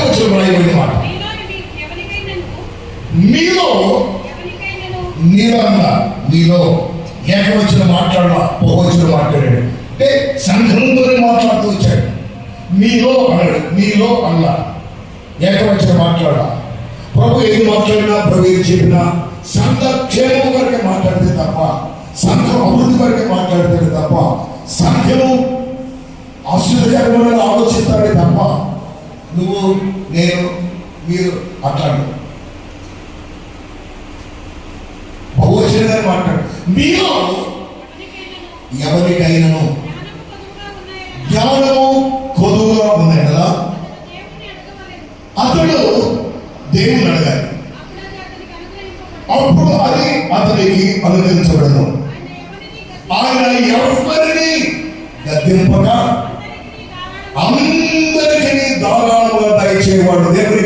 వచ్చిన రాయబడిన మాట. మీలో నీలో ఏకవచన మాట్లాడాల, బహువచన మాట్లాడాడు. అంటే సంఘంతోనే మాట్లాడుతూ వచ్చాడు. మీలో అన్నాడు, మీలో అన్నా ఏకవచన మాట్లాడాల. ప్రభు ఏది మాట్లాడినా, ప్రభు ఏది చెప్పినా సంఘ క్షేమం వరకే మాట్లాడితే తప్ప, సంఘం అభివృద్ధి వరకే మాట్లాడితే తప్ప, సంఘము ఆశ్చర్యకరమైన ఆలోచిస్తాడే తప్ప నువ్వు నేను మీరు అట్లాడు బహువచనంగా మాట్లాడు. మీలో ఎవరికైనాను జ్ఞానము కొదువుగా ఉన్నాయి కదా, అతడు దేవుని అడగాలి, అప్పుడు అది అతనికి అనుగ్రహించబడను. ఆయన ఎవరిని గద్దింపక అందరికీ ధారాళముగా దయచేవాడు. దేవుని